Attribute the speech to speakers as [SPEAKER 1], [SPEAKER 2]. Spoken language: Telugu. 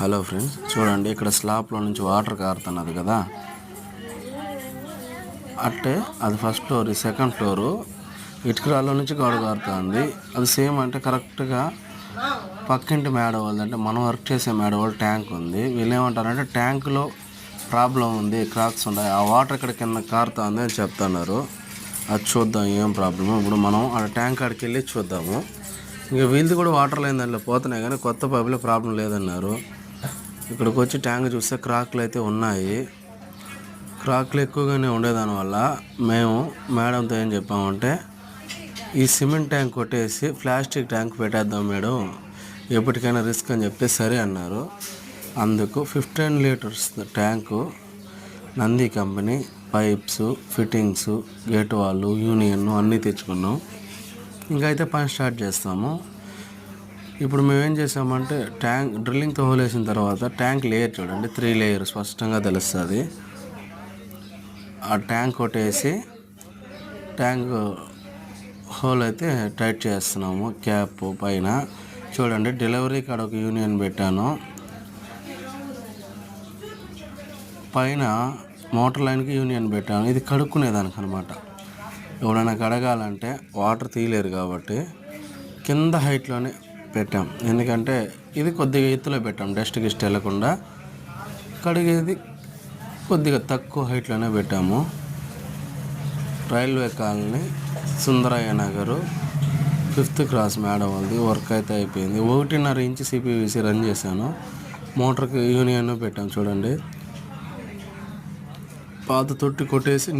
[SPEAKER 1] హలో ఫ్రెండ్స్, చూడండి ఇక్కడ స్లాబ్లో నుంచి వాటర్ కారుతున్నది కదా. అంటే అది ఫస్ట్ ఫ్లోర్, సెకండ్ ఫ్లోరు ఇటుకరాల్లో నుంచి గోడ కారుతుంది. అది సేమ్ అంటే కరెక్ట్గా పక్కింటి మేడ వాళ్ళది, అంటే మనం వర్క్ చేసే మేడ వాళ్ళు ట్యాంక్ ఉంది. వీళ్ళు ఏమంటారంటే ట్యాంకులో ప్రాబ్లం ఉంది, క్రాక్స్ ఉన్నాయి, ఆ వాటర్ ఇక్కడ కింద కారుతుంది అని చెప్తున్నారు. అది చూద్దాం ఏం ప్రాబ్లము. ఇప్పుడు మనం ఆ ట్యాంక్ కాడికి వెళ్ళి చూద్దాము. ఇంకా వీళ్ళది కూడా వాటర్ లైన్ దాంట్లో పోతున్నాయి, కానీ కొత్త పైపులో ప్రాబ్లం లేదన్నారు. ఇక్కడికి వచ్చి ట్యాంక్ చూస్తే క్రాక్లు అయితే ఉన్నాయి. క్రాక్లు ఎక్కువగానే ఉండేదానివల్ల మేము మేడంతో ఏం చెప్పామంటే ఈ సిమెంట్ ట్యాంక్ కొట్టేసి ప్లాస్టిక్ ట్యాంక్ పెట్టేద్దాం మేడం, ఎప్పటికైనా రిస్క్ అని చెప్తే సరే అన్నారు. అందుకు 15 litres tank Nandi company pipes, fittings, gate వాళ్ళు, యూనియన్ అన్నీ తెచ్చుకున్నాం. ఇంకా అయితే పని స్టార్ట్ చేస్తాము. ఇప్పుడు మేము ఏం చేసామంటే ట్యాంక్ డ్రిల్లింగ్తో హోల్ వేసిన తర్వాత ట్యాంక్ లేయర్ చూడండి, 3 లేయర్ స్పష్టంగా తెలుస్తుంది. ఆ ట్యాంక్ కొట్టేసి ట్యాంక్ హోల్ అయితే టైట్ చేస్తున్నాము. క్యాప్ పైన చూడండి, డెలివరీ కాడ ఒక యూనియన్ పెట్టాను. పైన మోటార్ లైన్కి యూనియన్ పెట్టాను. ఇది కడుక్కునేదానికి అనమాట. ఎవడైనా కడగాలంటే వాటర్ తీయలేరు కాబట్టి కింద హైట్లోనే పెట్టాం. ఎందుకంటే ఇది కొద్దిగా ఎత్తులో పెట్టాం, డస్ట్ గిస్ట్ వెళ్ళకుండా. కడిగేది కొద్దిగా తక్కువ హైట్లోనే పెట్టాము. Railway colony, Sundarayya Nagar, 5th cross madam వాళ్ళది వర్క్ అయితే అయిపోయింది. 1.5 ఇంచ్ సిపివిసి రన్ చేశాను. మోటార్కి యూనియన్ పెట్టాం చూడండి. పాత తొట్టి కొట్టేసి